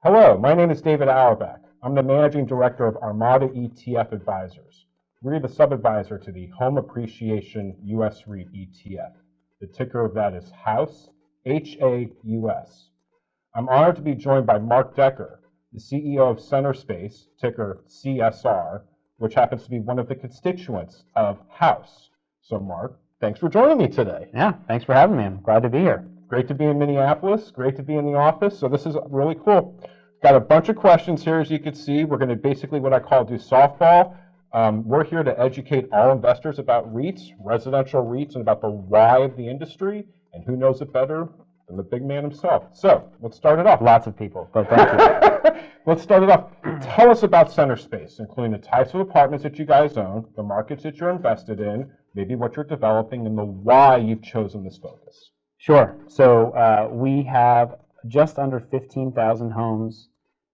Hello, my name is David Auerbach. I'm the Managing Director of Armada ETF Advisors. We're the sub-advisor to the Home Appreciation US REIT ETF. The ticker of that is HAUS, H-A-U-S. I'm honored to be joined by Mark Decker, the CEO of Centerspace, ticker CSR, which happens to be one of the constituents of HAUS. So Mark, thanks for joining me today. Yeah, thanks for having me. I'm glad to be here. Great to be in Minneapolis. Great to be in the office. So this is really cool. Got a bunch of questions here, as you can see. We're going to basically what I call do softball. We're here to educate all investors about REITs, residential REITs, and about the why of the industry. And who knows it better than the big man himself? So let's start it off. Lots of people, but thank you. Let's start it off. Tell us about Centerspace, including the types of apartments that you guys own, the markets that you're invested in, maybe what you're developing, and the why you've chosen this focus. Sure. So we have just under 15,000 homes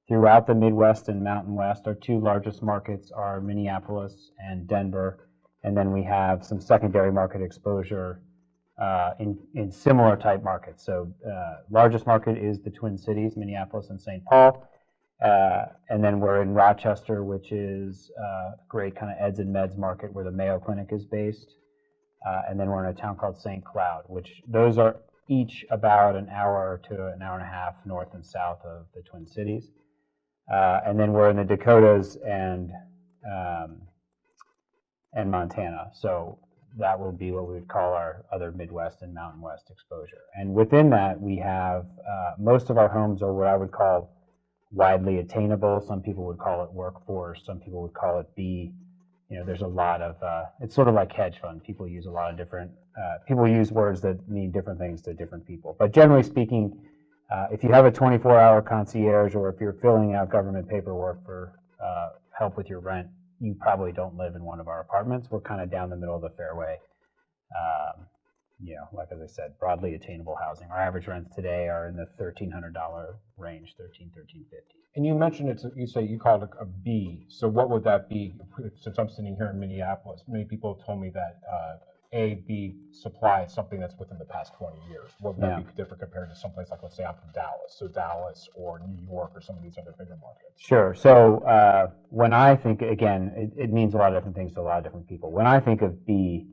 throughout the Midwest and Mountain West. Our two largest markets are Minneapolis and Denver, and then we have some secondary market exposure in similar type markets. So largest market is the Twin Cities, Minneapolis and St. Paul, and then we're in Rochester, which is a great kind of eds and meds market where the Mayo Clinic is based. And then we're in a town called St. Cloud, which those are each about an hour to an hour and a half north and south of the Twin Cities. And then we're in the Dakotas and Montana. So that will be what we would call our other Midwest and Mountain West exposure. And within that, we have most of our homes are what I would call widely attainable. Some people would call it workforce. Some people would call it B. You know, there's a lot of, it's sort of like hedge fund. People use a lot of different, people use words that mean different things to different people. But generally speaking, if you have a 24-hour concierge or if you're filling out government paperwork for help with your rent, you probably don't live in one of our apartments. We're kind of down the middle of the fairway. You know, like as I said, broadly attainable housing. Our average rents today are in the $1,300 range, $1,350. And you mentioned you say you called it a B. So what would that be? Since I'm sitting here in Minneapolis, many people have told me that A-B supply is something that's within the past 20 years. What would that be different compared to someplace like, let's say I'm from Dallas, so Dallas or New York or some of these other bigger markets? Sure. So when I think, again, it means a lot of different things to a lot of different people. When I think of B,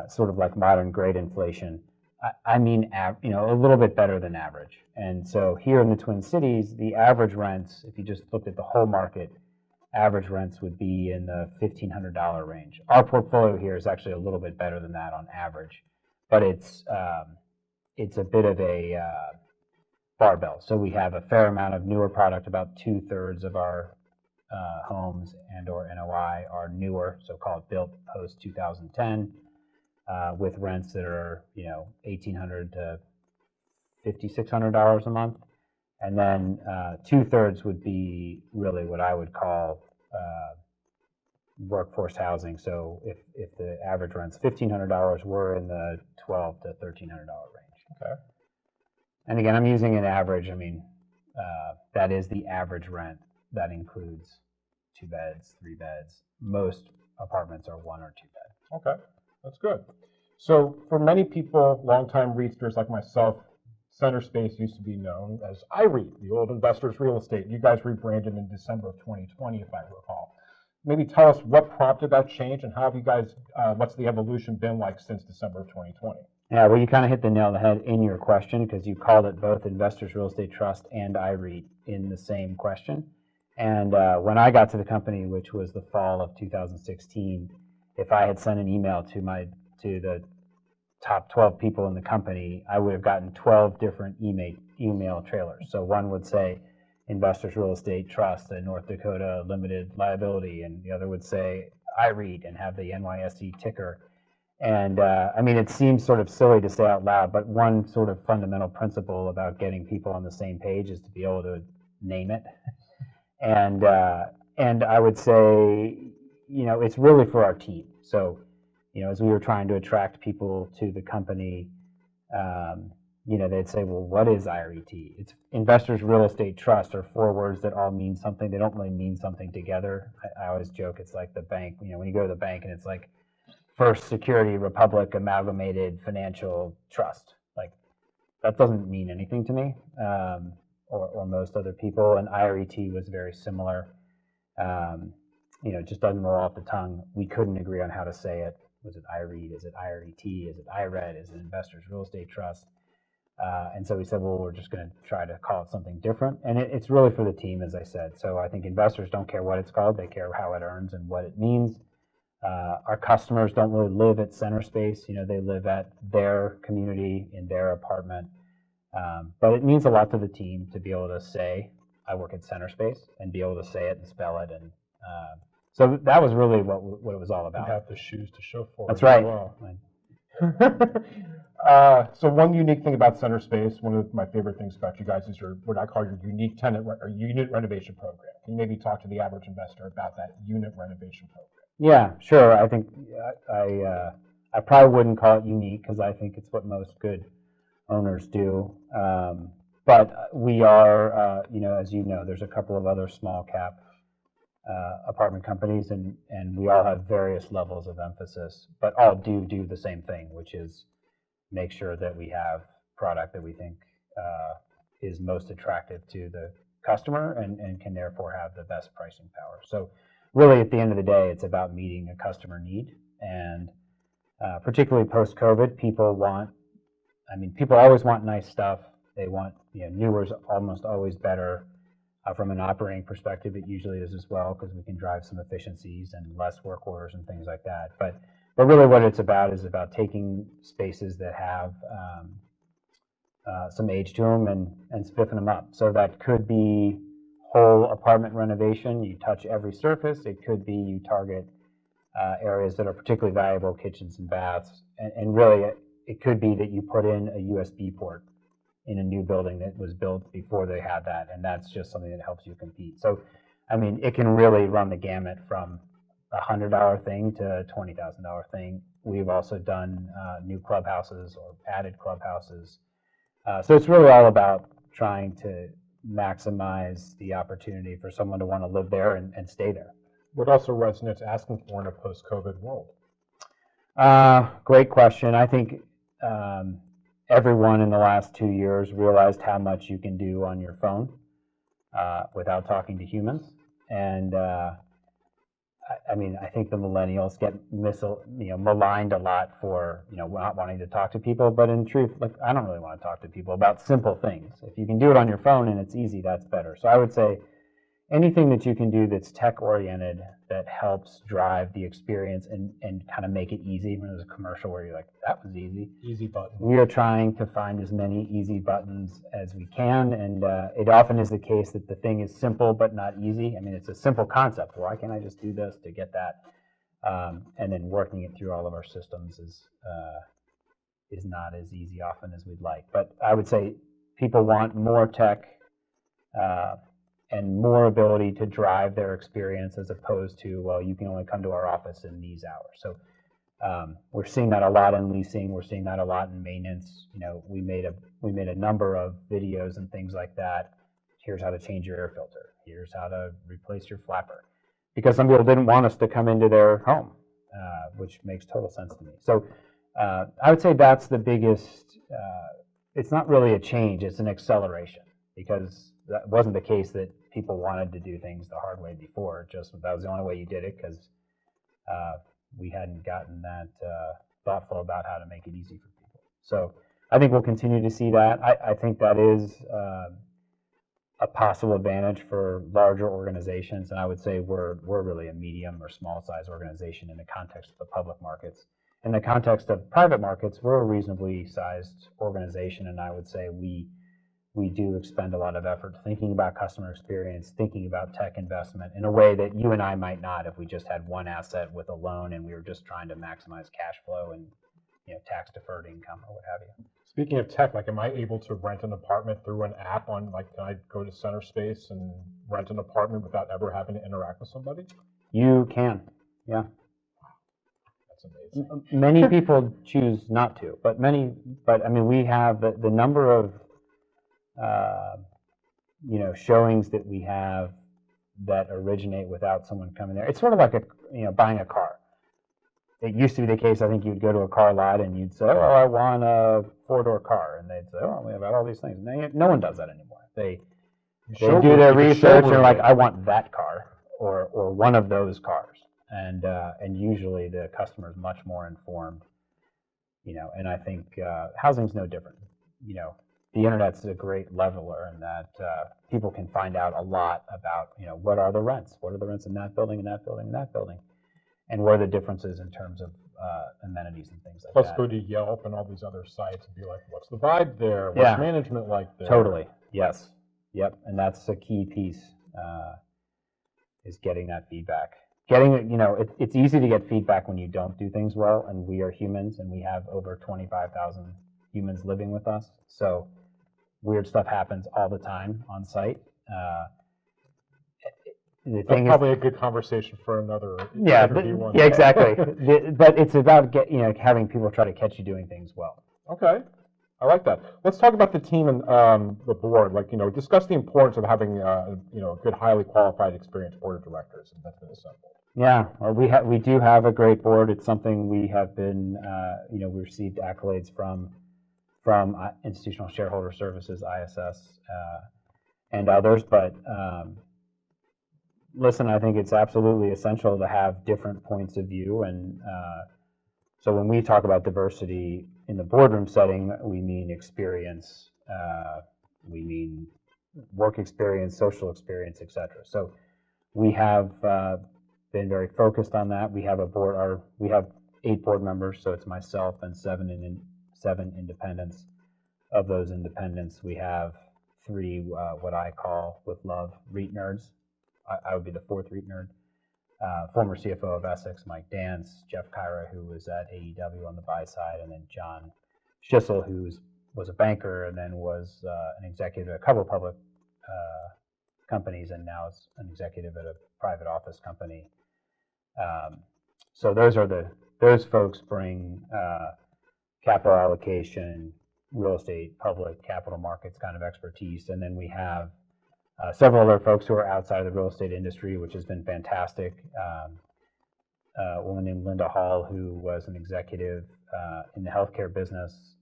sort of like modern grade inflation, I mean, you know, a little bit better than average. And so here in the Twin Cities, the average rents, if you just looked at the whole market, average rents would be in the $1,500 range. Our portfolio here is actually a little bit better than that on average, but it's a bit of a barbell. So we have a fair amount of newer product. About 2/3 of our homes and or NOI are newer, so-called built post 2010. With rents that are, you know, $1,800 to $5,600 a month, and then 2/3 would be really what I would call workforce housing. So if the average rent's $1,500, we're in the $1,200 to $1,300 range. Okay. And again, I'm using an average. I mean, that is the average rent. That includes 2 beds, 3 beds. Most apartments are 1 or 2 bed. Okay. That's good. So for many people, longtime REITsters like myself, Centerspace used to be known as iREIT, the old Investors Real Estate. You guys rebranded in December of 2020, if I recall. Maybe tell us what prompted that change and how have you guys, what's the evolution been like since December of 2020? Yeah, well, you kind of hit the nail on the head in your question because you called it both Investors Real Estate Trust and iREIT in the same question. And when I got to the company, which was the fall of 2016, if I had sent an email to the top 12 people in the company, I would have gotten 12 different email trailers. So one would say Investors Real Estate Trust, a North Dakota limited liability, and the other would say iREIT and have the NYSE ticker. And I mean, it seems sort of silly to say out loud, but one sort of fundamental principle about getting people on the same page is to be able to name it. And I would say, you know, it's really for our team. So, you know, as we were trying to attract people to the company, you know, they'd say, well, what is iREIT? It's Investors Real Estate Trust, are 4 words that all mean something. They don't really mean something together. I always joke, it's like the bank, you know, when you go to the bank and it's like First Security Republic Amalgamated Financial Trust. Like, that doesn't mean anything to me. or most other people, and IRET was very similar. It just doesn't roll off the tongue. We couldn't agree on how to say it. Was it IRET? Is it IRET? Is it IRET? Is it Investors Real Estate Trust? And so we said, well, we're just going to try to call it something different. And it's really for the team, as I said. So I think investors don't care what it's called. They care how it earns and what it means. Our customers don't really live at Centerspace. They live at their community, in their apartment. But it means a lot to the team to be able to say, I work at Centerspace, and be able to say it and spell it. And so that was really what it was all about. You have the shoes to show for That's it. right. Well. So one unique thing about Centerspace, one of my favorite things about you guys is what I call your unique tenant or unit renovation program. Can you maybe talk to the average investor about that unit renovation program? Yeah, sure. I think I probably wouldn't call it unique because I think it's what most good owners do. But we are, as you know, there's a couple of other small cap apartment companies, and we all have various levels of emphasis, but all do the same thing, which is make sure that we have product that we think is most attractive to the customer and can therefore have the best pricing power. So really, at the end of the day, it's about meeting a customer need, and particularly post-COVID, people always want nice stuff. They want, newer is almost always better. From an operating perspective, it usually is as well, because we can drive some efficiencies and less work orders and things like that. But really what it's about is about taking spaces that have some age to them and spiffing them up. So that could be whole apartment renovation. You touch every surface. It could be you target areas that are particularly valuable, kitchens and baths. And really, it could be that you put in a USB port in a new building that was built before they had that, and that's just something that helps you compete. So, it can really run the gamut from a $100 thing to a $20,000 thing. We've also done new clubhouses or added clubhouses. So it's really all about trying to maximize the opportunity for someone to want to live there and stay there. What else are residents asking for in a post-COVID world? Great question. I think everyone in the last 2 years realized how much you can do on your phone without talking to humans. And I think the millennials get maligned a lot for not wanting to talk to people. But in truth, I don't really want to talk to people about simple things. If you can do it on your phone and it's easy, that's better. So I would say anything that you can do that's tech-oriented that helps drive the experience and kind of make it easy. When there's a commercial where you're like, that was easy. Easy button. We are trying to find as many easy buttons as we can, and it often is the case that the thing is simple but not easy. It's a simple concept. Why can't I just do this to get that? And then working it through all of our systems is not as easy often as we'd like. But I would say people want more tech and more ability to drive their experience as opposed to, well, you can only come to our office in these hours. So we're seeing that a lot in leasing. We're seeing that a lot in maintenance. We made a number of videos and things like that. Here's how to change your air filter. Here's how to replace your flapper. Because some people didn't want us to come into their home, which makes total sense to me. So I would say that's the biggest, it's not really a change, it's an acceleration, because that wasn't the case that people wanted to do things the hard way before. Just that was the only way you did it, because we hadn't gotten that thoughtful about how to make it easy for people. So I think we'll continue to see that. I think that is a possible advantage for larger organizations, and I would say we're really a medium or small size organization in the context of the public markets. In the context of private markets, we're a reasonably sized organization, and I would say we do expend a lot of effort thinking about customer experience, thinking about tech investment in a way that you and I might not if we just had one asset with a loan and we were just trying to maximize cash flow and tax deferred income or what have you. Speaking of tech, am I able to rent an apartment through an app on, can I go to Centerspace and rent an apartment without ever having to interact with somebody? You can, yeah. That's amazing. Many people choose not to, but we have the number of showings that we have that originate without someone coming there. It's sort of like buying a car. It used to be the case, I think you'd go to a car lot and you'd say, oh, I want a 4-door car. And they'd say, oh, we have all these things. No one does that anymore. They do their research and they're like, I want that car or one of those cars. And usually the customer is much more informed, and I think housing's no different. The internet's a great leveler in that people can find out a lot about, what are the rents in that building, and that building, and that building, and what are the differences in terms of amenities and things like that. Plus go to Yelp and all these other sites and be like, what's the vibe there? What's management like there? Totally. Yes. Yep. And that's a key piece, is getting that feedback. It's easy to get feedback when you don't do things well, and we are humans, and we have over 25,000 humans living with us. So weird stuff happens all the time on site. That's probably a good conversation for another interview one. Yeah, exactly. But it's about having people try to catch you doing things well. Okay, I like that. Let's talk about the team and the board. Discuss the importance of having a good, highly qualified, experienced board of directors that's been assembled. Yeah, well, we do have a great board. It's something we have been, we received accolades from Institutional Shareholder Services, ISS, and others. But listen, I think it's absolutely essential to have different points of view. And so when we talk about diversity in the boardroom setting, we mean experience, we mean work experience, social experience, et cetera. So we have been very focused on that. We have we have 8 board members, so it's myself and 7 independents. Of those independents, we have 3 what I call with love REIT nerds. I would be the 4th REIT nerd. Former CFO of Essex, Mike Dance, Jeff Kyra, who was at AEW on the buy side, and then John Schissel, who was a banker and then was an executive at a couple of public companies, and now is an executive at a private office company. So those folks bring capital allocation, real estate, public capital markets kind of expertise, and then we have several other folks who are outside of the real estate industry, which has been fantastic. A woman named Linda Hall, who was an executive in the healthcare business.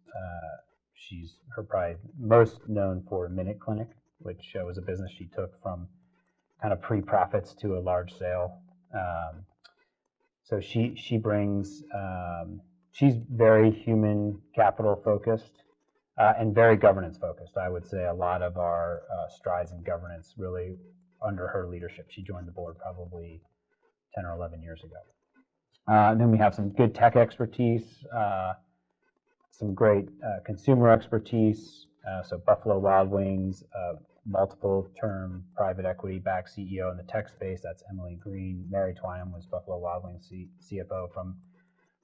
She's probably most known for Minute Clinic, which was a business she took from kind of pre-profits to a large sale. So she brings, she's very human capital focused. And very governance focused. I would say a lot of our strides in governance really under her leadership. She joined the board probably 10 or 11 years ago. And then we have some good tech expertise, some great consumer expertise. So Buffalo Wild Wings, multiple term private equity backed CEO in the tech space. That's Emily Green. Mary Twynham was Buffalo Wild Wings CFO from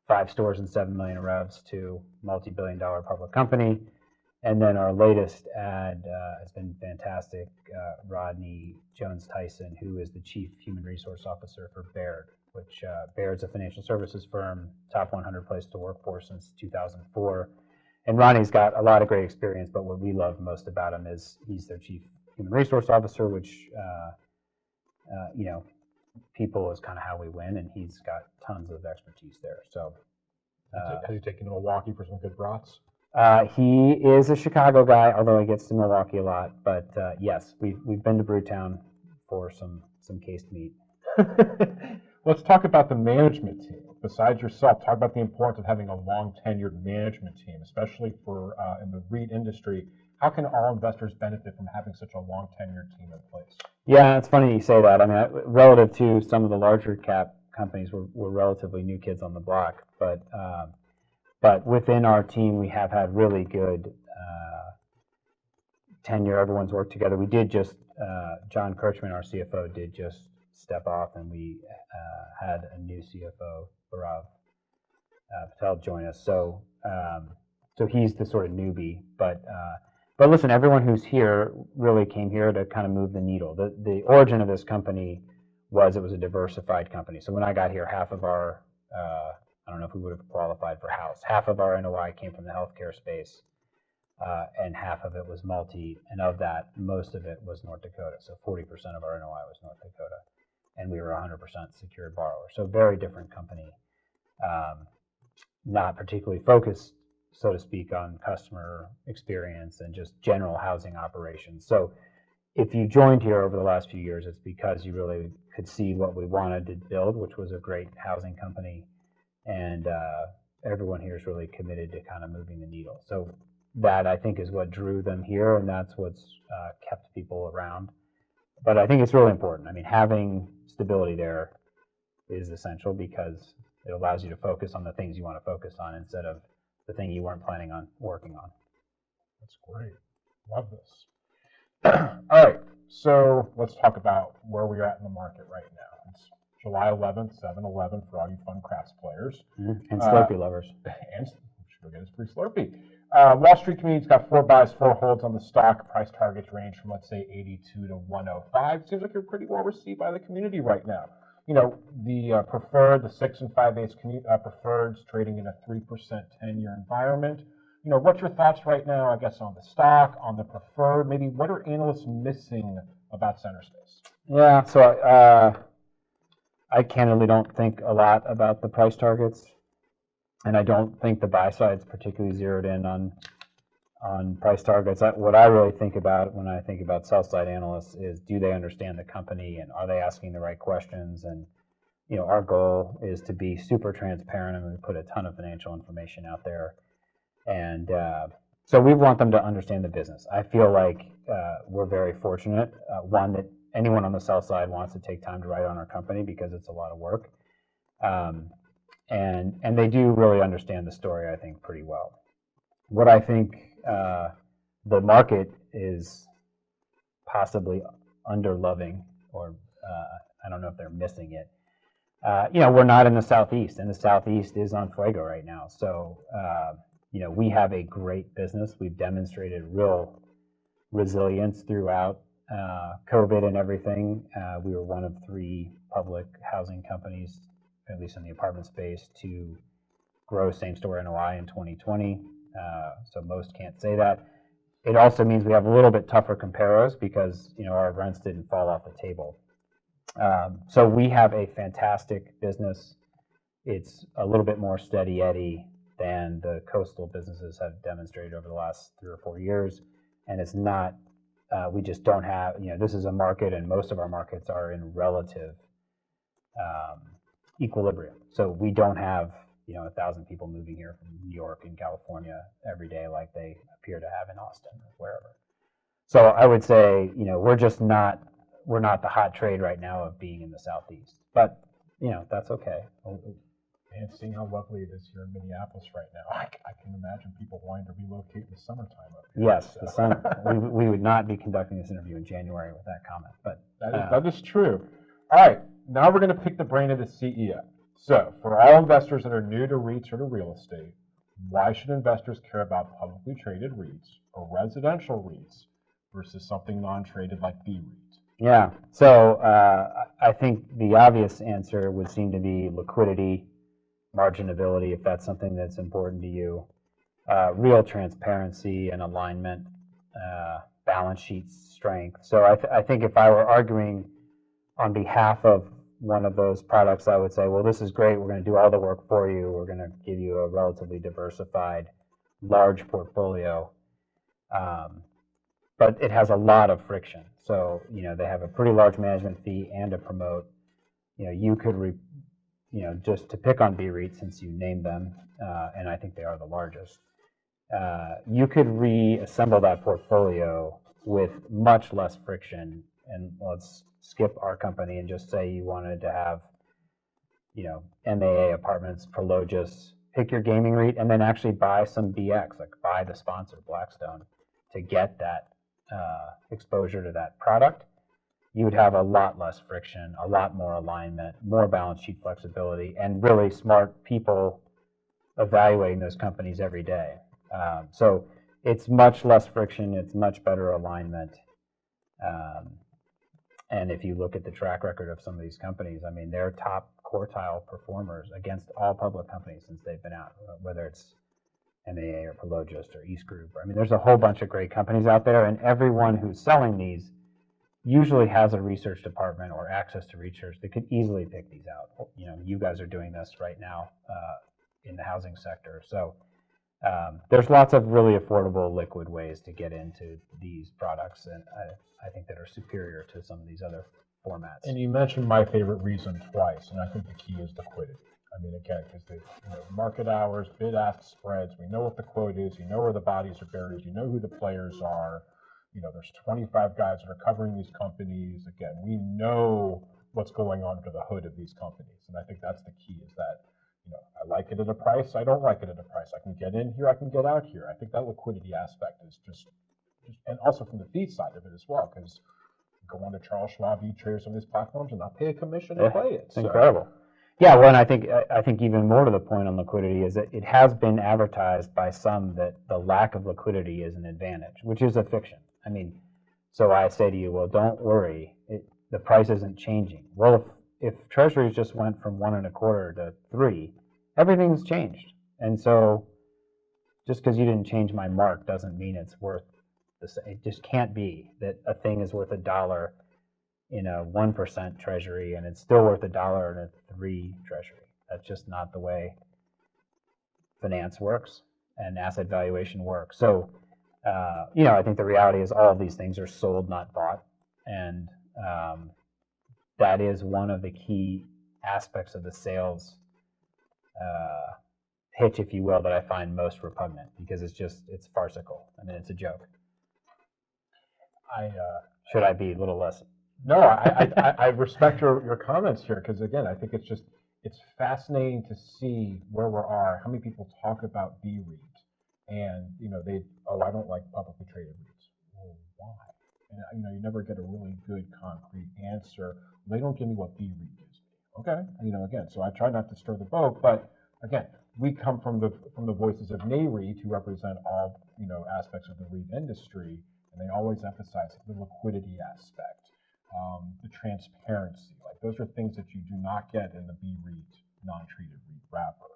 5 stores and 7 million revs to multi-billion-dollar public company. And then our latest ad has been fantastic. Rodney Jones-Tyson, who is the Chief Human Resource Officer for Baird, which Baird's a financial services firm, top 100 place to work for since 2004. And Rodney's got a lot of great experience, but what we love most about him is he's their Chief Human Resource Officer, which, people is kind of how we win, and he's got tons of expertise there. So, has he taken to Milwaukee for some good brats? He is a Chicago guy, although he gets to Milwaukee a lot. But yes, we've been to Brewtown for some cased meat. Let's talk about the management team. Besides yourself, talk about the importance of having a long tenured management team, especially for in the REIT industry. How can all investors benefit from having such a long tenured team in place? Yeah, it's funny you say that. I mean, relative to some of the larger cap companies, we're relatively new kids on the block, but within our team, we have had really good tenure. Everyone's worked together. We did just, John Kirchman, our CFO, did just step off, and we had a new CFO, Bhairav Patel, join us. So he's the sort of newbie. But listen, everyone who's here really came here to kind of move the needle. The origin of this company was it was a diversified company. So when I got here, half of our I don't know if we would have qualified for house. Half of our NOI came from the healthcare space, and half of it was multi, and of that, most of it was North Dakota. So 40% of our NOI was North Dakota, and we were 100% secured borrower. So very different company, not particularly focused, so to speak, on customer experience and just general housing operations. So if you joined here over the last few years, it's because you really could see what we wanted to build, which was a great housing company, and everyone here is really committed to kind of moving the needle. So that, I think, is what drew them here, and that's what's kept people around. But I think it's really important. I mean, having stability there is essential because it allows you to focus on the things you want to focus on instead of the thing you weren't planning on working on. That's great. Love this. All right, so let's talk about where we're at in the market right now. It's July 11th, 7/11 for all you fun crafts players. And Slurpee lovers. And we'll get us free Slurpee. Wall Street community's got 4 buys, 4 holds on the stock. Price targets range from, let's say, 82 to 105. Seems like you're pretty well received by the community right now. You know, the preferred, the 6 and 5/8 preferreds trading in a 3% 10-year environment. You know, what's your thoughts right now, I guess, on the stock, on the preferred? Maybe what are analysts missing about Centerspace? Yeah, so I candidly don't think a lot about the price targets, and I don't think the buy side's particularly zeroed in on price targets. What I really think about when I think about sell side analysts is, do they understand the company and are they asking the right questions? And you know, our goal is to be super transparent, and we put a ton of financial information out there. And so we want them to understand the business. I feel like we're very fortunate, one, that anyone on the sell side wants to take time to write on our company because it's a lot of work. And they do really understand the story, I think, pretty well. What I think the market is possibly under-loving, or I don't know if they're missing it. You know, we're not in the Southeast, and the Southeast is on fuego right now. So, you know, we have a great business. We've demonstrated real resilience throughout COVID and everything. We were one of 3 public housing companies, at least in the apartment space, to grow same-store NOI in 2020. So most can't say that. It also means we have a little bit tougher comparos because, you know, our rents didn't fall off the table. So we have a fantastic business. It's a little bit more steady Eddie than the coastal businesses have demonstrated over the last 3 or 4 years. And it's not, we just don't have, you know, this is a market, and most of our markets are in relative equilibrium. So we don't have, you know, 1,000 people moving here from New York and California every day like they appear to have in Austin or wherever. So I would say, you know, we're not the hot trade right now of being in the Southeast, but you know, that's okay. And seeing how lovely it is here in Minneapolis right now, I can imagine people wanting to relocate in the summertime up here. Yes, so. The summer. we would not be conducting this interview in January with that comment, but that is true. All right, now we're going to pick the brain of the CEO. So, for all investors that are new to REITs or to real estate, why should investors care about publicly traded REITs or residential REITs versus something non-traded like BREIT? Yeah, so I think the obvious answer would seem to be liquidity, marginability, if that's something that's important to you, real transparency and alignment, balance sheet strength. So I think if I were arguing on behalf of one of those products, I would say, well, this is great. We're going to do all the work for you. We're going to give you a relatively diversified, large portfolio. But it has a lot of friction. So, you know, they have a pretty large management fee and a promote. You know, you could, just to pick on BREIT since you named them, and I think they are the largest, you could reassemble that portfolio with much less friction. And let's skip our company and just say you wanted to have, you know, MAA apartments, Prologis, pick your gaming REIT, and then actually buy some BX, like buy the sponsor, Blackstone, to get that exposure to that product. You would have a lot less friction, a lot more alignment, more balance sheet flexibility, and really smart people evaluating those companies every day. So it's much less friction, it's much better alignment. And if you look at the track record of some of these companies, I mean, they're top quartile performers against all public companies since they've been out, whether it's MAA or Prologis or East Group. I mean, there's a whole bunch of great companies out there, and everyone who's selling these usually has a research department or access to research that could easily pick these out. You know, you guys are doing this right now in the housing sector. So there's lots of really affordable liquid ways to get into these products, and I think that are superior to some of these other formats. And you mentioned my favorite reason twice, and I think the key is liquidity. I mean, again, because the market hours, bid-ask spreads, we know what the quote is, you know where the bodies are buried, you know who the players are. There's 25 guys that are covering these companies. Again, we know what's going on under the hood of these companies, and I think that's the key. Is that I like it at a price, I don't like it at a price. I can get in here, I can get out here. I think that liquidity aspect is just and also from the fee side of it as well, because go on to Charles Schwab, E-Trade, some of these platforms, and not pay a commission to play it. It's incredible. Yeah, well, and I think even more to the point on liquidity is that it has been advertised by some that the lack of liquidity is an advantage, which is a fiction. I mean, so I say to you, well, don't worry, the price isn't changing. Well, if treasuries just went from 1.25 to 3, everything's changed. And so just because you didn't change my mark doesn't mean it's worth the same. It just can't be that a thing is worth $1 in a 1% treasury and it's still worth $1 in a 3 treasury. That's just not the way finance works and asset valuation works. So, I think the reality is all of these things are sold, not bought. And that is one of the key aspects of the sales hitch, if you will, that I find most repugnant, because it's farcical. I mean, it's a joke. Should I be a little less? No, I respect your comments here, because again, I think it's fascinating to see where we are. How many people talk about BREIT, and I don't like publicly traded REITs. Well, why? And you never get a really good concrete answer. They don't give me what BREIT gives me. Okay, again, so I try not to stir the boat, but again, we come from the voices of NAREIT, who represent all aspects of the REIT industry, and they always emphasize the liquidity aspect, the transparency. Like, those are things that you do not get in the BREIT non-treated REIT wrapper.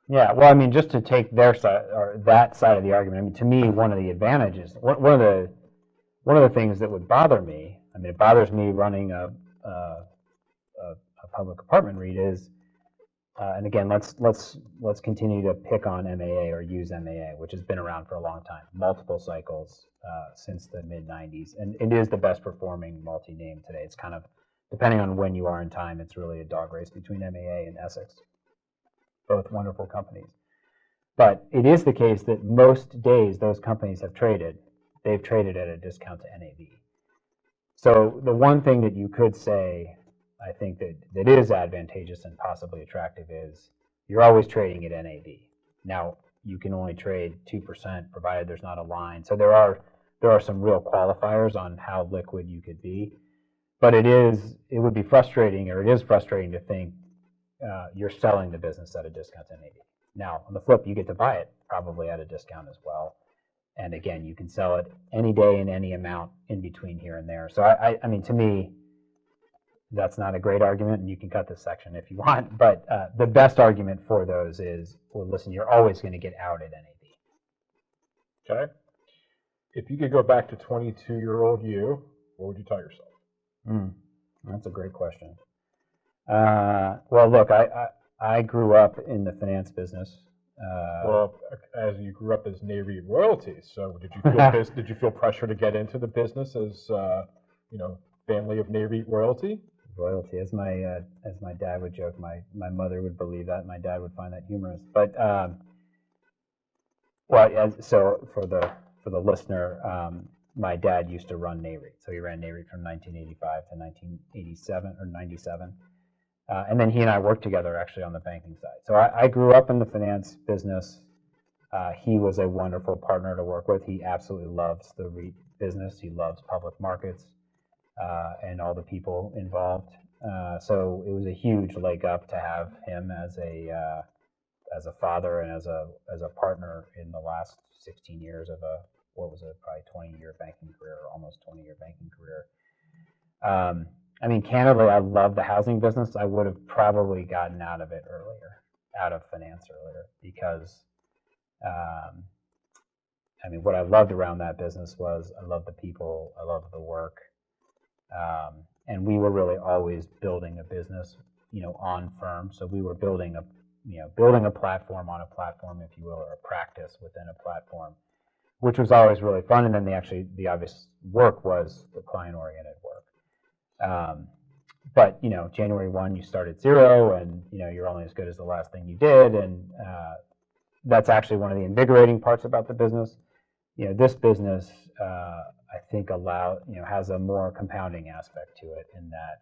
Yeah, well, I mean, just to take their side or that side of the argument, I mean, to me, one of the advantages, one of the things that would bother me, I mean, it bothers me running a public apartment REIT is, and again, let's continue to pick on MAA or use MAA, which has been around for a long time, multiple cycles since the mid 90s, and it is the best performing multi-name today. It's kind of, depending on when you are in time, it's really a dog race between MAA and Essex, both wonderful companies. But it is the case that most days those companies have traded, they've traded at a discount to NAV. So the one thing that you could say, I think that is advantageous and possibly attractive, is you're always trading at NAV. Now, you can only trade 2% provided there's not a line. So there are some real qualifiers on how liquid you could be. But it would be frustrating, or it is frustrating to think you're selling the business at a discount to NAV. Now, on the flip, you get to buy it probably at a discount as well. And again, you can sell it any day in any amount in between here and there. So I mean, to me, that's not a great argument, and you can cut this section if you want. But the best argument for those is, well, listen, you're always going to get out at NAV. Okay. If you could go back to 22-year-old you, what would you tell yourself? That's a great question. Well, look, I grew up in the finance business. Well, as you grew up as NAREIT royalty, so did you feel pressure to get into the business as family of NAREIT royalty? Royalty, as my dad would joke, my mother would believe that, my dad would find that humorous. But so for the listener, my dad used to run NAREIT, so he ran NAREIT from 1985 to 1987 or 97. And then he and I worked together actually on the banking side. So I grew up in the finance business. He was a wonderful partner to work with. He absolutely loves the REIT business. He loves public markets and all the people involved. So it was a huge leg up to have him as a father and as a partner in the last 16 years of probably 20-year banking career, or almost 20-year banking career. I mean, candidly, I love the housing business. I would have probably gotten out of finance earlier, because, I mean, what I loved around that business was I loved the people, I loved the work, and we were really always building a business, on firm. So we were building building a platform on a platform, if you will, or a practice within a platform, which was always really fun. And then the obvious work was the client-oriented work. But January 1, you start at zero, and you're only as good as the last thing you did, and that's actually one of the invigorating parts about the business. This business, I think, has a more compounding aspect to it in that,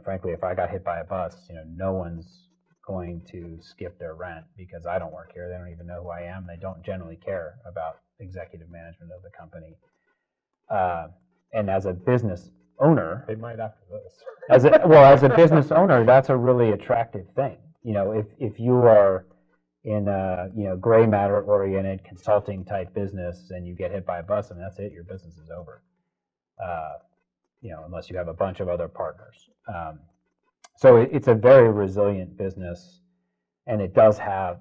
frankly, if I got hit by a bus, no one's going to skip their rent because I don't work here. They don't even know who I am. They don't generally care about executive management of the company. And as a business owner, they might after this. as a business owner, that's a really attractive thing. If you are in a gray matter oriented consulting type business and you get hit by a bus, and that's it, your business is over. Unless you have a bunch of other partners. So it's a very resilient business, and it does have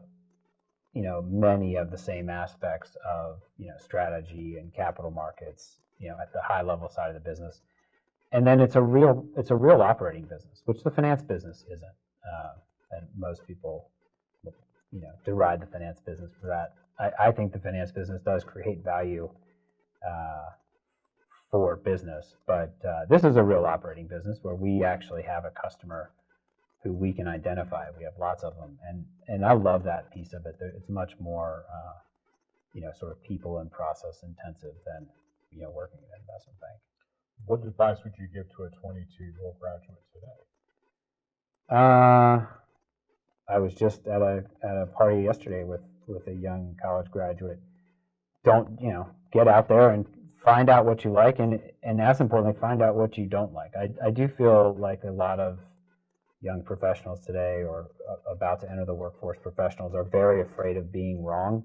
many of the same aspects of strategy and capital markets at the high level side of the business. And then it's a real operating business, which the finance business isn't. And most people deride the finance business for that. I think the finance business does create value for business, but this is a real operating business where we actually have a customer who we can identify. We have lots of them, and I love that piece of it. It's much more sort of people and process intensive than working at an investment bank. What advice would you give to a 22-year-old graduate today? I was just at a party yesterday with a young college graduate. Don't get out there and find out what you like, and as importantly, find out what you don't like. I do feel like a lot of young professionals today, or about to enter the workforce professionals, are very afraid of being wrong.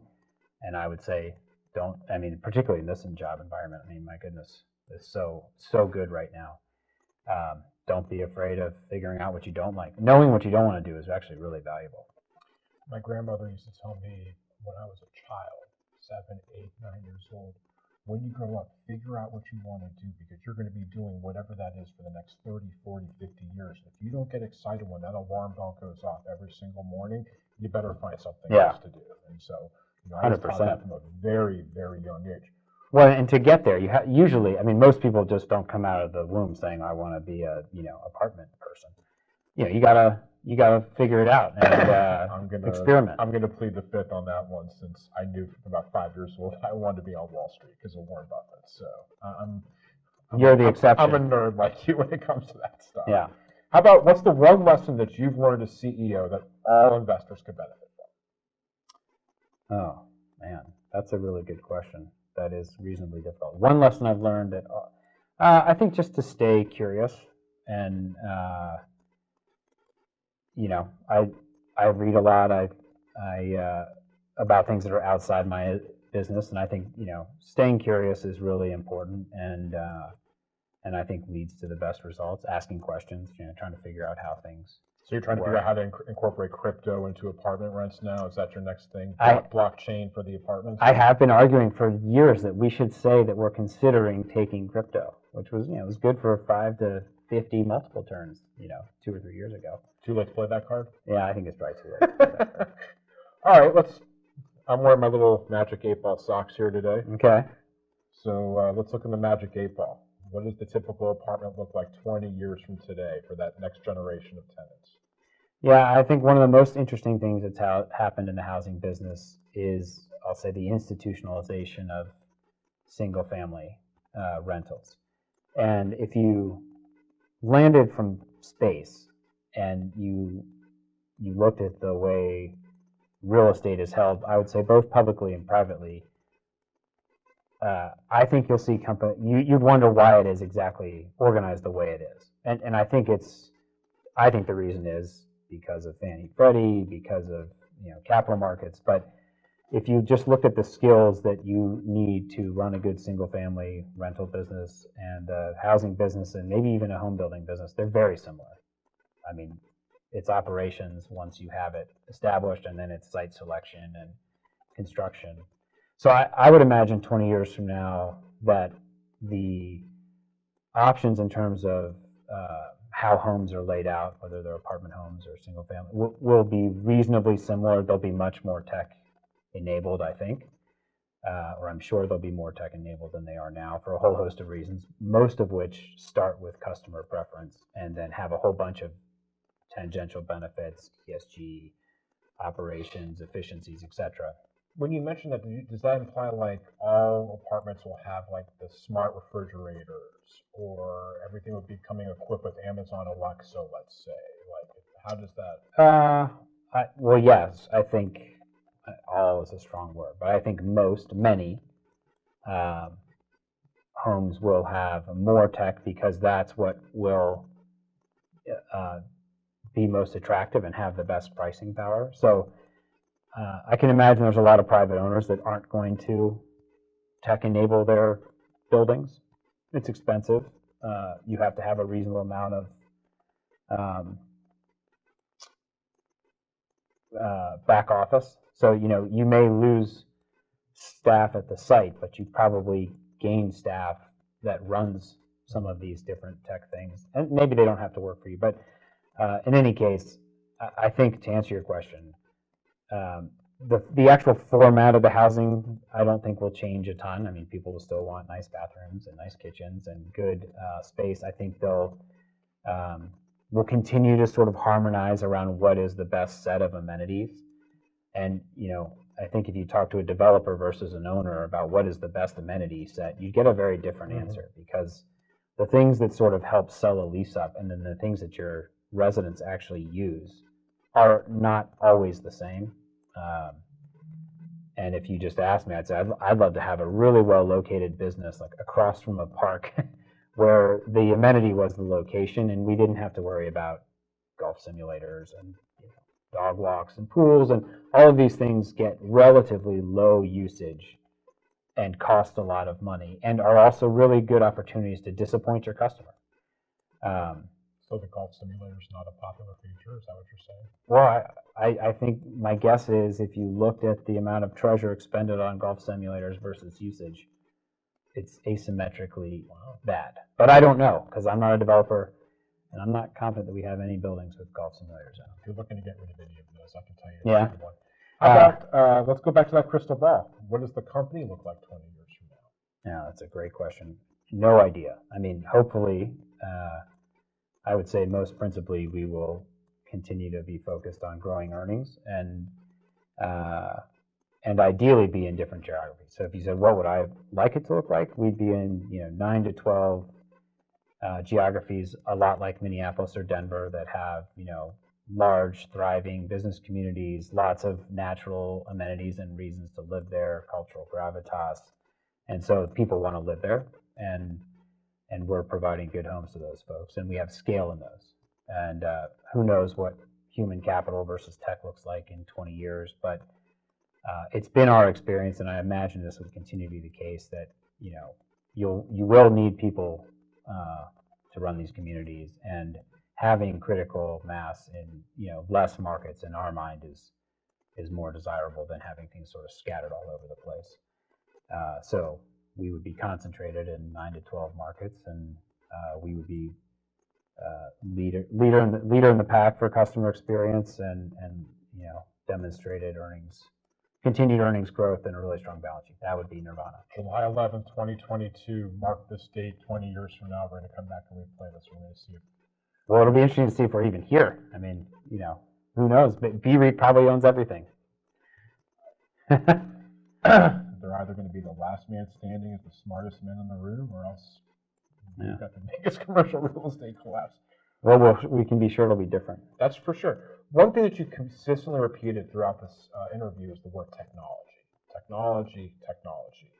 And I would say, particularly in this job environment. My goodness, it's so good right now. Don't be afraid of figuring out what you don't like. Knowing what you don't want to do is actually really valuable. My grandmother used to tell me when I was a child, 7, 8, 9 years old, when you grow up, figure out what you want to do, because you're going to be doing whatever that is for the next 30, 40, 50 years. If you don't get excited when that alarm bell goes off every single morning, you better find something else to do. And so, I was taught that from a very, very young age. Well, and to get there, usually, most people just don't come out of the womb saying, I want to be a, apartment person. You gotta figure it out and experiment. I'm gonna plead the fifth on that one, since I knew from about 5 years old I wanted to be on Wall Street because of Warren Buffett. So you're the exception. I'm a nerd like you when it comes to that stuff. Yeah. How about, what's the one lesson that you've learned as CEO that all investors could benefit from? Oh man, that's a really good question. That is reasonably difficult. One lesson I've learned that I think just to stay curious, and I read a lot. I about things that are outside my business, and I think staying curious is really important, and I think leads to the best results. Asking questions, trying to figure out how things. So you're trying to figure out how to incorporate crypto into apartment rents now? Is that your next thing? Blockchain for the apartments? I have been arguing for years that we should say that we're considering taking crypto, which was was good for 5 to 50 multiple turns 2 or 3 years ago. Too late to play that card? Yeah, I think it's probably too late. All right, I'm wearing my little Magic 8-Ball socks here today. Okay. So let's look in the Magic 8-Ball. What does the typical apartment look like 20 years from today for that next generation of tenants? Yeah, I think one of the most interesting things that's happened in the housing business is, I'll say, the institutionalization of single-family rentals. And if you landed from space and you looked at the way real estate is held, I would say both publicly and privately, I think you'll see you'd wonder why it is exactly organized the way it is. And I think the reason is because of Fannie Freddie, because of capital markets. But if you just look at the skills that you need to run a good single family rental business and a housing business and maybe even a home building business, they're very similar. It's operations once you have it established, and then it's site selection and construction. So I would imagine 20 years from now that the options in terms of how homes are laid out, whether they're apartment homes or single family, will be reasonably similar. They'll be much more tech enabled, I think, or I'm sure they'll be more tech enabled than they are now for a whole host of reasons, most of which start with customer preference and then have a whole bunch of tangential benefits, ESG, operations, efficiencies, etc. When you mention that, does that imply like all apartments will have like the smart refrigerators, or everything will be coming equipped with Amazon Alexa, let's say? Like, how does that? Well, yes, I think all is a strong word, but I think many homes will have more tech because that's what will be most attractive and have the best pricing power. So I can imagine there's a lot of private owners that aren't going to tech enable their buildings. It's expensive. You have to have a reasonable amount of back office. So, you may lose staff at the site, but you probably gain staff that runs some of these different tech things. And maybe they don't have to work for you. But in any case, I think to answer your question, the actual format of the housing, I don't think will change a ton. I mean, people will still want nice bathrooms and nice kitchens and good space. I think will continue to sort of harmonize around what is the best set of amenities. And, I think if you talk to a developer versus an owner about what is the best amenity set, you get a very different answer, because the things that sort of help sell a lease up and then the things that your residents actually use are not always the same. And if you just ask me, I'd say I'd love to have a really well located business like across from a park where the amenity was the location and we didn't have to worry about golf simulators and dog walks and pools, and all of these things get relatively low usage and cost a lot of money and are also really good opportunities to disappoint your customer. So the golf simulator is not a popular feature? Is that what you're saying? Well, I think my guess is if you looked at the amount of treasure expended on golf simulators versus usage, it's asymmetrically bad. But I don't know, because I'm not a developer, and I'm not confident that we have any buildings with golf simulators in them. If you're looking to get rid of any of those, I can tell you. Yeah. One. How about, let's go back to that crystal ball. What does the company look like 20 years from now? Yeah, that's a great question. No idea. I mean, hopefully, I would say most principally, we will continue to be focused on growing earnings and ideally be in different geographies. So if you said, what would I like it to look like? We'd be in 9 to 12 geographies, a lot like Minneapolis or Denver, that have large, thriving business communities, lots of natural amenities and reasons to live there, cultural gravitas, and so people want to live there, and we're providing good homes to those folks, and we have scale in those. And who knows what human capital versus tech looks like in 20 years, but it's been our experience, and I imagine this would continue to be the case, that you will need people to run these communities, and having critical mass in less markets in our mind is more desirable than having things sort of scattered all over the place. So we would be concentrated in 9 to 12 markets, and we would be leader in the pack for customer experience, and demonstrated continued earnings growth, and a really strong balance sheet. That would be nirvana. July 11th, 2022, mark this date. 20 years from now, we're going to come back and replay this. We're going to see if. Well, it'll be interesting to see if we're even here. I mean, who knows? BREIT probably owns everything. They're either going to be the last man standing as the smartest man in the room, or else we've got the biggest commercial real estate collapse. Well, we can be sure it'll be different. That's for sure. One thing that you consistently repeated throughout this interview is the word technology. Technology, technology.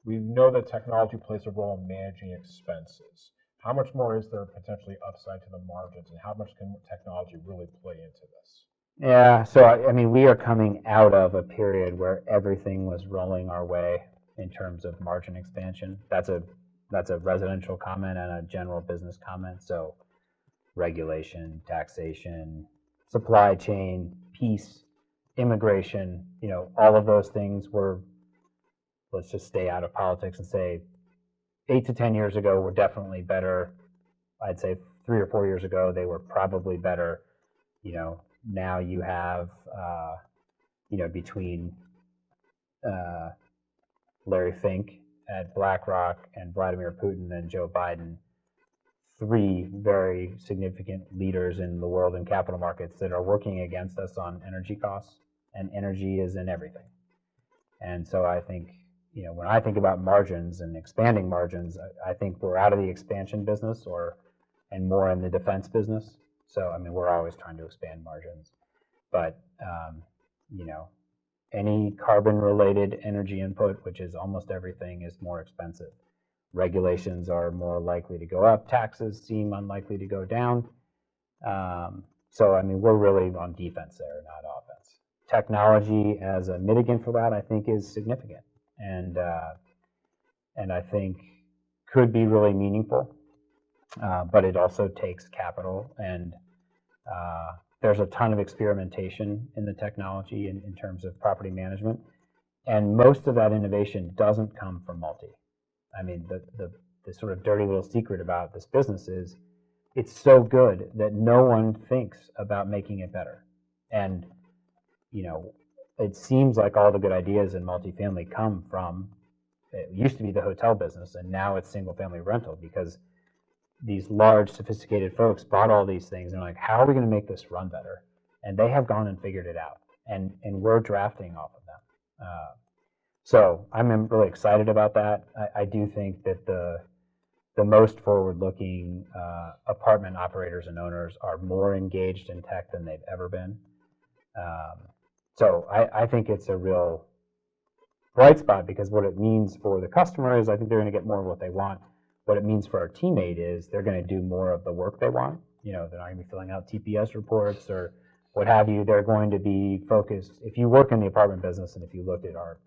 We know that technology plays a role in managing expenses. How much more is there potentially upside to the margins, and how much can technology really play into this? Yeah, so I mean, we are coming out of a period where everything was rolling our way in terms of margin expansion. That's a residential comment and a general business comment. So regulation, taxation, supply chain, peace, immigration, all of those things were, let's just stay out of politics and say, 8 to 10 years ago were definitely better, I'd say 3 or 4 years ago, they were probably better. Now you have, between Larry Fink at BlackRock and Vladimir Putin and Joe Biden, 3 very significant leaders in the world in capital markets that are working against us on energy costs, and energy is in everything. And so I think, when I think about margins and expanding margins, I think we're out of the expansion business and more in the defense business. So, we're always trying to expand margins. But, any carbon-related energy input, which is almost everything, is more expensive. Regulations are more likely to go up. Taxes seem unlikely to go down. So, we're really on defense there, not offense. Technology as a mitigant for that, I think, is significant, and I think could be really meaningful. But it also takes capital, and there's a ton of experimentation in the technology in terms of property management, and most of that innovation doesn't come from multi. The sort of dirty little secret about this business is it's so good that no one thinks about making it better. And, it seems like all the good ideas in multifamily come from, it used to be the hotel business, and now it's single family rental, because these large, sophisticated folks bought all these things and are like, how are we going to make this run better? And they have gone and figured it out, and we're drafting off of them. So I'm really excited about that. I do think that the most forward-looking apartment operators and owners are more engaged in tech than they've ever been. So I think it's a real bright spot, because what it means for the customer is I think they're going to get more of what they want. What it means for our teammate is they're going to do more of the work they want. They're not going to be filling out TPS reports or what have you. They're going to be focused. If you work in the apartment business, and if you look at our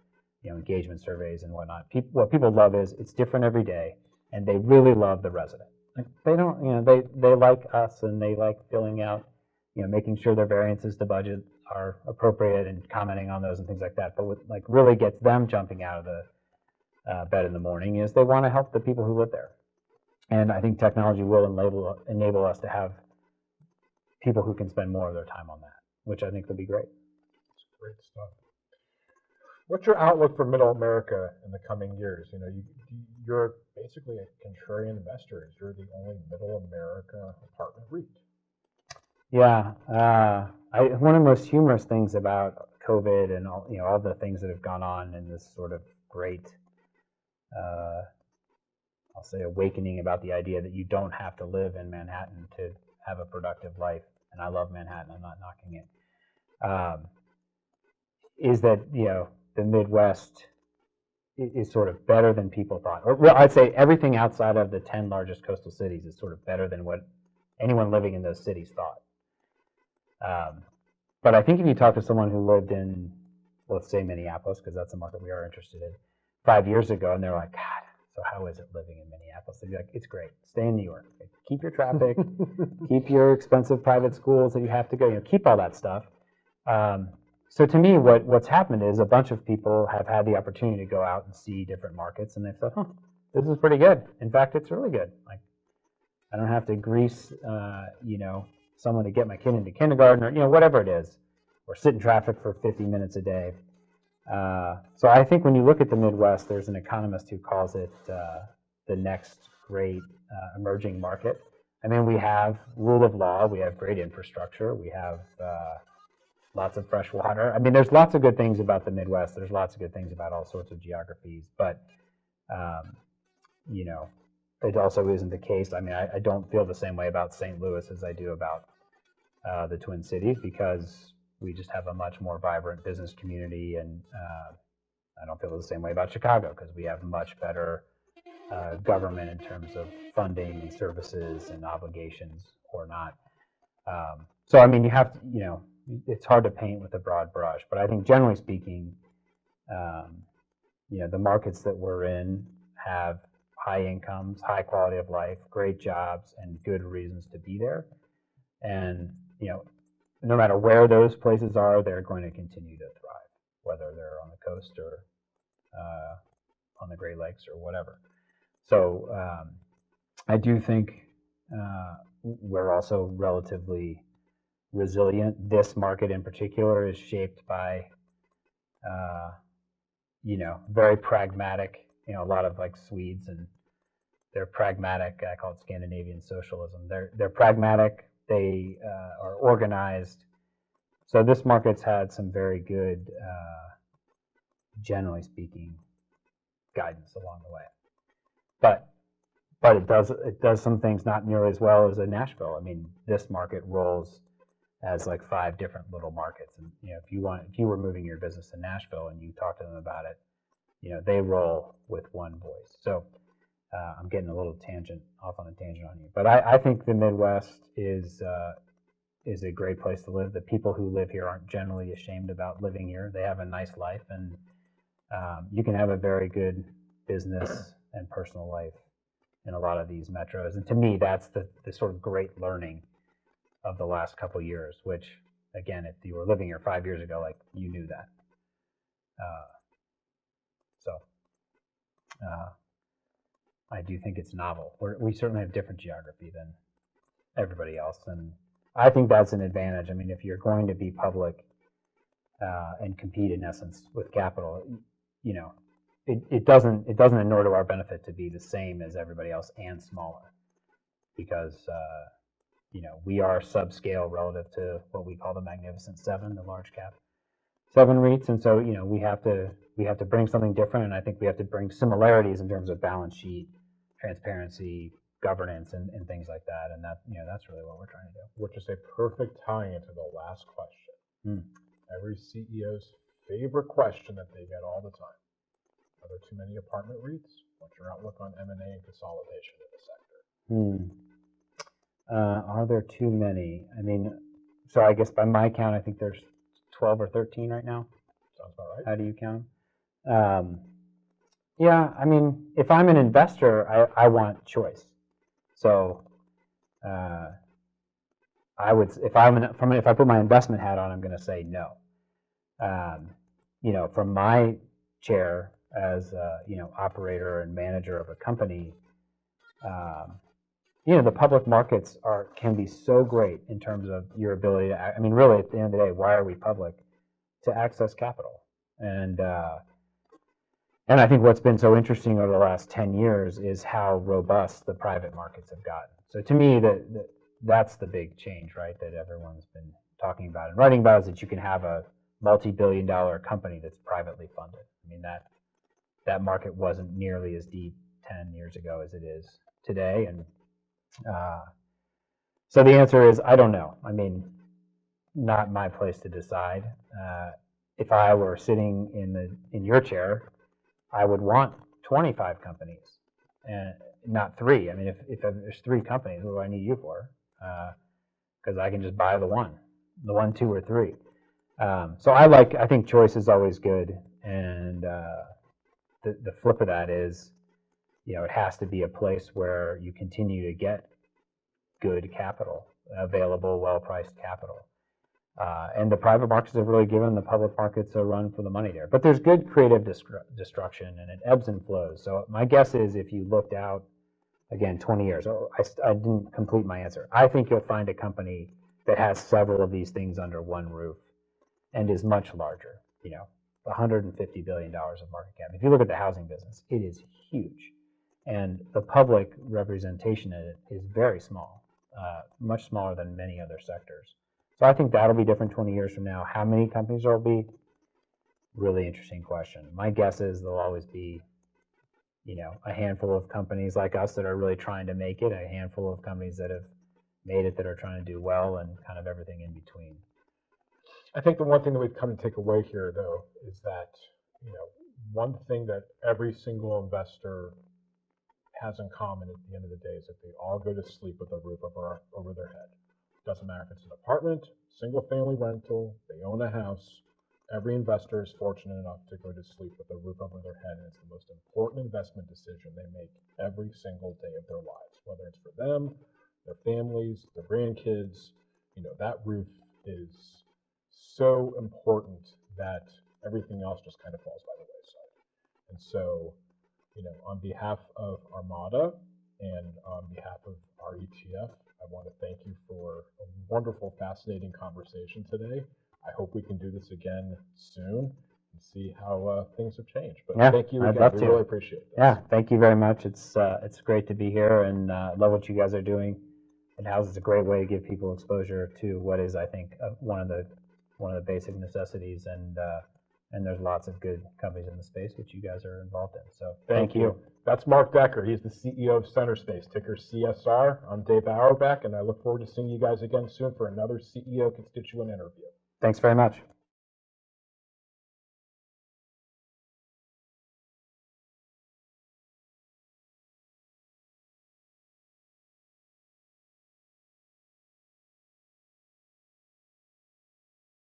engagement surveys and whatnot, what people love is it's different every day, and they really love the resident. Like, they don't, they like us, and they like filling out, making sure their variances to budget are appropriate and commenting on those and things like that. But what really gets them jumping out of the bed in the morning is they want to help the people who live there. And I think technology will enable us to have people who can spend more of their time on that, which I think will be great. That's great stuff. What's your outlook for middle America in the coming years? You're basically a contrarian investor. You're the only middle America apartment REIT. Yeah. One of the most humorous things about COVID and all the things that have gone on in this sort of great, I'll say, awakening about the idea that you don't have to live in Manhattan to have a productive life. And I love Manhattan. I'm not knocking it. Is that, the Midwest is sort of better than people thought. Or, well, I'd say everything outside of the 10 largest coastal cities is sort of better than what anyone living in those cities thought. But I think if you talk to someone who lived in, let's say, Minneapolis, because that's a market we are interested in, 5 years ago, and they're like, God, so how is it living in Minneapolis? They'd be like, it's great. Stay in New York. Keep your traffic. Keep your expensive private schools that you have to go. Keep all that stuff. So to me, what's happened is a bunch of people have had the opportunity to go out and see different markets, and they've said, this is pretty good. In fact, it's really good. Like, I don't have to grease, someone to get my kid into kindergarten, or, whatever it is, or sit in traffic for 50 minutes a day. So I think when you look at the Midwest, there's an economist who calls it the next great emerging market. We have rule of law, we have great infrastructure, we have lots of fresh water. There's lots of good things about the Midwest. There's lots of good things about all sorts of geographies, but it also isn't the case. I don't feel the same way about St. Louis as I do about the Twin Cities, because we just have a much more vibrant business community, and I don't feel the same way about Chicago, because we have much better government in terms of funding and services and obligations or not. So you have to, it's hard to paint with a broad brush, but I think generally speaking, the markets that we're in have high incomes, high quality of life, great jobs, and good reasons to be there. And no matter where those places are, they're going to continue to thrive, whether they're on the coast or on the Great Lakes or whatever. So I do think we're also relatively resilient. This market in particular is shaped by, very pragmatic, a lot of like Swedes, and they're pragmatic. I call it Scandinavian socialism. They're pragmatic. They are organized. So this market's had some very good, generally speaking, guidance along the way. But it does some things not nearly as well as in Nashville. I mean, this market rolls as like 5 different little markets, and if you were moving your business to Nashville and you talk to them about it, they roll with one voice. So I'm getting a little off on a tangent on you, but I think the Midwest is a great place to live. The people who live here aren't generally ashamed about living here. They have a nice life, and you can have a very good business and personal life in a lot of these metros. And to me, that's the sort of great learning of the last couple of years, which, again, if you were living here 5 years ago, like, you knew that. I do think it's novel. We certainly have different geography than everybody else, and I think that's an advantage. I mean, if you're going to be public and compete in essence with capital, it doesn't inure to our benefit to be the same as everybody else and smaller, because we are subscale relative to what we call the Magnificent Seven, the large cap 7 REITs, and so we have to bring something different, and I think we have to bring similarities in terms of balance sheet, transparency, governance, and things like that, and that's really what we're trying to do. Which is a perfect tie into the last question. Every CEO's favorite question that they get all the time: are there too many apartment REITs? What's your outlook on M&A and consolidation in the sector? Are there too many? I mean, so I guess by my count, I think there's 12 or 13 right now. Sounds about right. How do you count? Yeah, I mean, if I'm an investor, I want choice. So if I put my investment hat on, I'm going to say no. From my chair as operator and manager of a company, the public markets can be so great in terms of your ability to I mean, really, at the end of the day, why are we public? To access capital. And I think what's been so interesting over the last 10 years is how robust the private markets have gotten. So to me, that's the big change, right, that everyone's been talking about and writing about, is that you can have a multi-billion-dollar company that's privately funded. I mean, that market wasn't nearly as deep 10 years ago as it is today. And so the answer is, I don't know. I mean, not my place to decide. If I were sitting in your chair, I would want 25 companies and not 3. I mean, if there's 3 companies, what do I need you for? Because I can just buy the 1, 2, or 3. So I think choice is always good, and the flip of that is, it has to be a place where you continue to get good capital, available, well-priced capital. And the private markets have really given the public markets a run for the money there. But there's good creative destruction, and it ebbs and flows. So my guess is, if you looked out, again, 20 years, I didn't complete my answer. I think you'll find a company that has several of these things under one roof and is much larger, $150 billion of market cap. If you look at the housing business, it is huge. And the public representation in it is very small, much smaller than many other sectors. So I think that'll be different 20 years from now. How many companies there will be? Really interesting question. My guess is there'll always be, a handful of companies like us that are really trying to make it, a handful of companies that have made it that are trying to do well, and kind of everything in between. I think the one thing that we've come to take away here, though, is that, one thing that every single investor has in common at the end of the day is that they all go to sleep with a roof over their head. Doesn't matter if it's an apartment, single-family rental, they own a house. Every investor is fortunate enough to go to sleep with a roof over their head, and it's the most important investment decision they make every single day of their lives, whether it's for them, their families, their grandkids. That roof is so important that everything else just kind of falls by the wayside. And so, on behalf of Armada And on behalf of our ETF, I want to thank you for a wonderful, fascinating conversation today. I hope we can do this again soon and see how things have changed. But Yeah, thank you I'd again. love We to. really appreciate this. Yeah, thank you very much. It's great to be here, and love what you guys are doing. And House is a great way to give people exposure to what is, I think, one of the basic necessities. And there's lots of good companies in the space which you guys are involved in. So thank you. That's Mark Decker. He's the CEO of Centerspace, ticker CSR. I'm Dave Auerbach, and I look forward to seeing you guys again soon for another CEO constituent interview. Thanks very much.